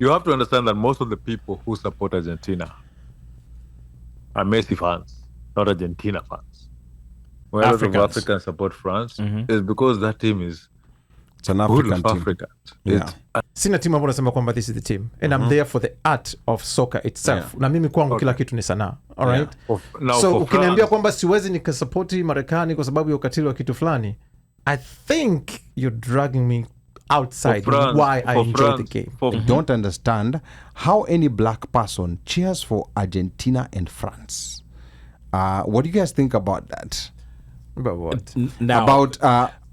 You have to understand that most of the people who support Argentina are Messi fans, not Argentina fans. Where a lot of Africans support France is because that team is it's an African team. Africa. Yeah. Sina timu ambayo nasema kwamba this is the team and I'm there for the art of soccer itself. Na mimi kwangu kila kitu ni sanaa. All right? So ukiniambia kwamba siwezi nikasupporti Marekani kwa sababu ya ukatili wa kitu fulani, I think you're dragging me outside why I enjoy the game. I don't understand how any black person cheers for Argentina and France. What do you guys think about that? About what? Now, about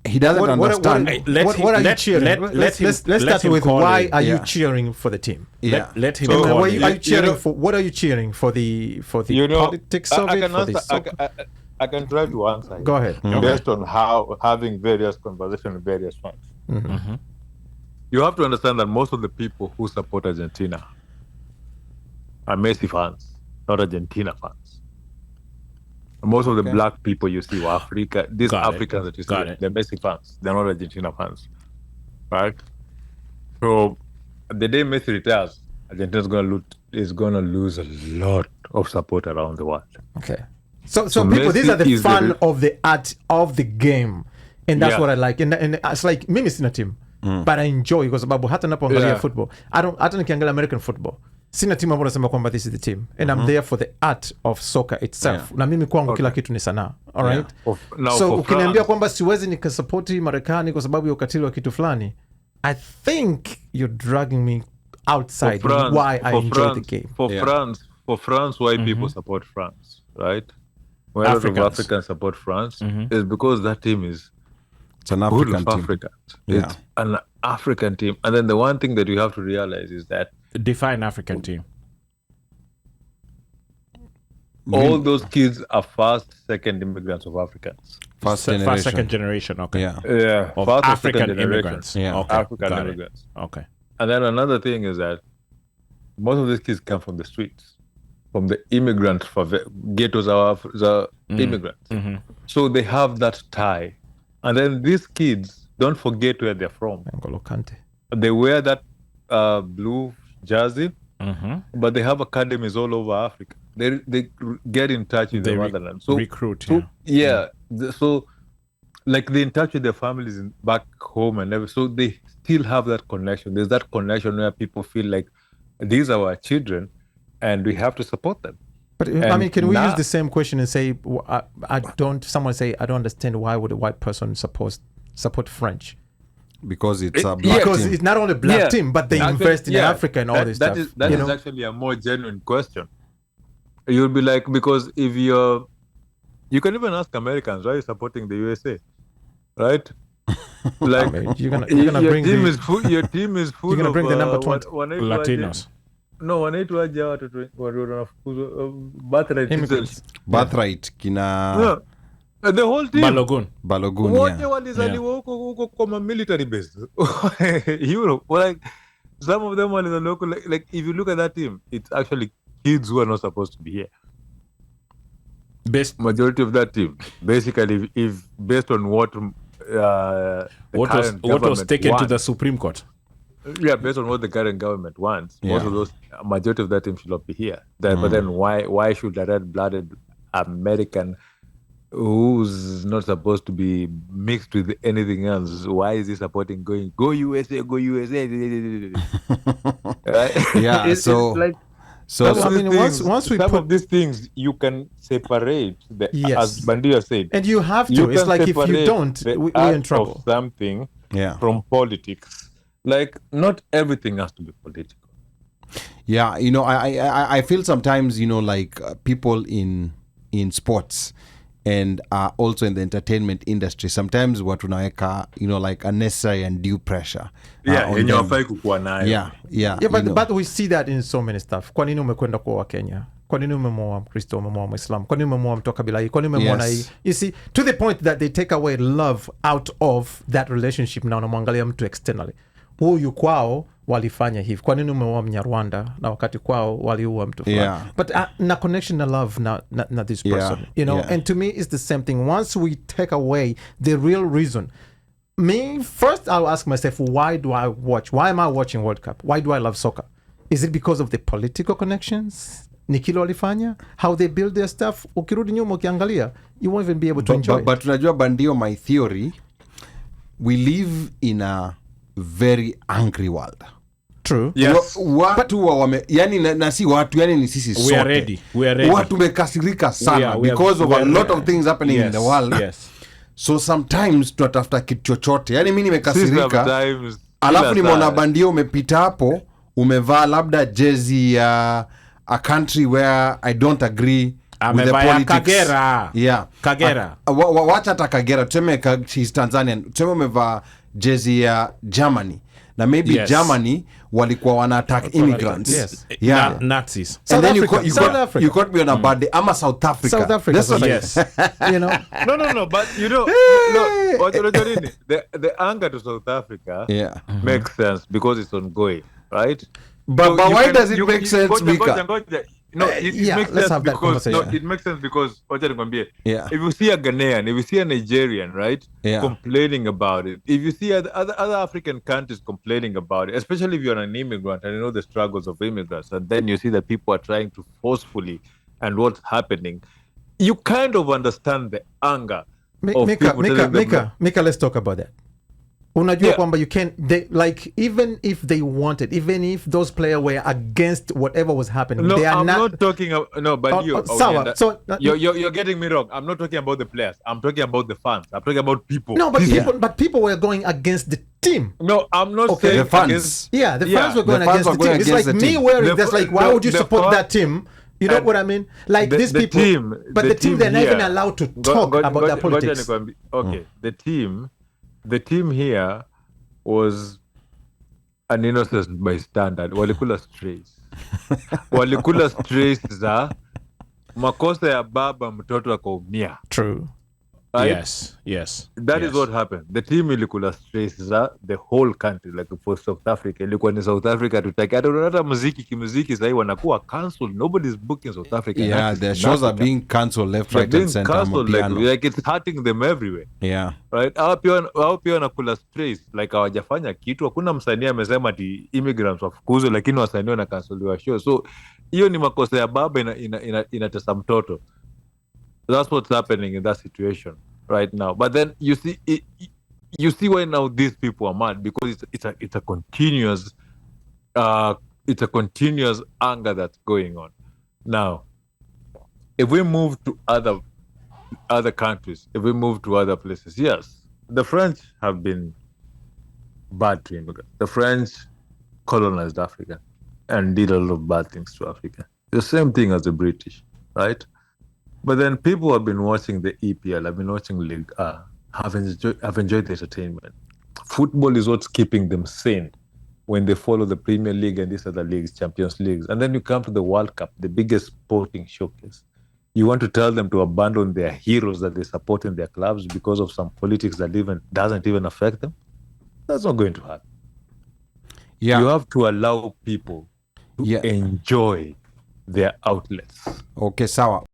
he doesn't understand. What are you cheering? Let's start with why are you cheering for the team? Yeah. Let him. So, are you cheering for? What are you cheering for the politics of it? I can try to answer. Go ahead. Based on how having various conversations with various fans. You have to understand that most of the people who support Argentina are Messi fans, not Argentina fans. Most of the black people you see, Africa, these Africans that you see, they're Messi fans. They're not Argentina fans, right? So the day Messi retires, Argentina is gonna lose a lot of support around the world. Okay. So people, these are the fun of the art of the game, and that's what I like. And it's like mimi sina team, but I enjoy kwa sababu hata napoangalia football, hata nikiangalia American football. Sina timu ambayo nasema kwamba this is the team and I'm there for the art of soccer itself. Na mimi kwangu kila kitu ni sanaa. All right? So ukiniambia kwamba siwezi nikasupporti Marekani kwa sababu ya ukatili wa kitu fulani, I think you're dragging me outside why I enjoy the game. For France, why people support France, right? Why a lot of Africans support France is because that team is it's an African team. It's an African team. And then the one thing that you have to realize is that define African team. All those kids are first, second immigrants of Africans. First, second generation. Okay. Yeah. Of first African immigrants. Yeah. Okay. African immigrants. Okay. And then another thing is that most of these kids come from the streets, from the immigrant ghettos are immigrants. So they have that tie. And then these kids don't forget where they're from. They wear that blue jersey, but they have academies all over Africa. They get in touch with the motherland. So recruit. So like they're in touch with their families back home and everything. So they still have that connection. There's that connection where people feel like these are our children and we have to support them. But I mean, can we use the same question and say, someone say, I don't understand why would a white person support French? Because it's a black team. It's not only a black team, but they invest in Africa and all this stuff. That is actually a more genuine question. You'll be like, because if you can even ask Americans, why are you supporting the USA? Right? Like, you're gonna bring your team is full you're gonna bring of the number 20 Latinos. No, wanaitwa aje watu wanafukuzwa birthright kina the whole team Balogun wote walizaliwa huko kwa military base Europe. Like some of them were local. Like if you look at that team, it's actually kids who are not supposed to be here. Majority of that team, basically, if based on what was taken to the Supreme Court. Yeah, based on what the current government wants, most of those, majority of that team should not be here. But then why should a red-blooded American who's not supposed to be mixed with anything else, why is he supporting go USA? Right? Yeah, it's like, so I mean, once we some put of these things, you can separate as Bandia said, and you have to. It's like if you don't, we're in trouble. Of something from politics. Like not everything has to be political. Yeah, I feel sometimes like people in sports and also in the entertainment industry, sometimes watu naweka like unnecessary and due pressure. Yeah, but we see that in so many stuff. Kwa nini umekwenda kwa Kenya? Kwa nini umemwoa Mkristo, umemwoa Muislamu? Kwa nini umemwoa mtu kabila hii? Kwa nini umemwoa hii? You see, to the point that they take away love out of that relationship na unamwangalia mtu externally. Huyu kwao walifanya hivi. Kwa nini umeoa Mnyarwanda na wakati kwao waliua mtu fulani? But na connection na love na this person, and to me it's the same thing. Once we take away the real reason, first I'll ask myself, why do I watch? Why am I watching World Cup? Why do I love soccer? Is it because of the political connections? Nikilo walifanya? How they build their stuff? Ukirudi nyuma ukiangalia, you won't even be able to enjoy but unajua bandio, my theory, we live in a very angry world. True. Yes. Watu yani na si watu, yani ni sisi sote. We are ready. Watu mekasirika sana because of a lot of things happening in the world. Yes. So sometimes tunatafuta kitu chochote. Yani mimi nimekasirika. Alafu nimeona bandio umepita hapo, umevaa labda jezi ya a country where I don't agree with the politics. Kagera. Yeah. Kagera. Wacha hata Kagera. Tuseme she's Tanzanian. Tuseme umevaa jezi ya Germany. Na maybe Germany walikuwa wana attack immigrants. Yes. Yeah. Nazis. And then you caught me on a bad day. I'm a South Africa. South Africa. That's what yes. You know. No, but you know, the anger to South Africa makes sense because it's ongoing, right? But why does it make sense, Mika? No, it makes sense because it makes sense because if you see a Ghanaian, if you see a Nigerian, right, complaining about it, if you see other African countries complaining about it, especially if you're an immigrant and you know the struggles of immigrants, and then you see that people are trying to forcefully and what's happening, you kind of understand the anger. Mika, let's talk about that. Unajua kwamba you can, like, even if they wanted, even if those players were against whatever was happening, no, they are I'm not talking but you're getting me wrong. I'm not talking about the players. I'm talking about the fans. I'm talking about people. No, but people were going against the team. No, I'm not saying the fans. The fans were going against the team. It's like me wearing that's like, why would you support that team? You know what I mean? Like these people, but the team they're not even allowed to talk about their politics. Okay, the team here was an innocent bystander. Walikula strays za makosa ya baba mtoto akaumia. True. Right? Yes. That is what happened. The team ilikula strays za the whole country, like for South Africa. Ilikuwa ni South Africa tutaki. Hata muziki sahi wanakuwa cancelled. Nobody's booking South Africa. Yeah, their shows are being cancelled left, right, and center. Like it's hurting them everywhere. Yeah. Right? Hao pia wanakula strays. Like hawajafanya kitu. Hakuna msanii amesema ati immigrants wafukuzwe, lakini wasanii wanakanseliwa show. So hiyo ni makosa ya baba inatesa mtoto. That's what's happening in that situation right now. But then you see why now these people are mad, because it's a continuous anger that's going on. Now, if we move to other countries, if we move to other places, yes, the French have been bad to immigrants. The French colonized Africa and did a lot of bad things to Africa. The same thing as the British, right? But then people have been watching the EPL, have been watching League A, have enjoyed the entertainment. Football is what's keeping them sane when they follow the Premier League and these other leagues, Champions Leagues. And then you come to the World Cup, the biggest sporting showcase. You want to tell them to abandon their heroes that they support in their clubs because of some politics that doesn't even affect them? That's not going to happen. Yeah. You have to allow people to enjoy their outlets. Okay, sawa.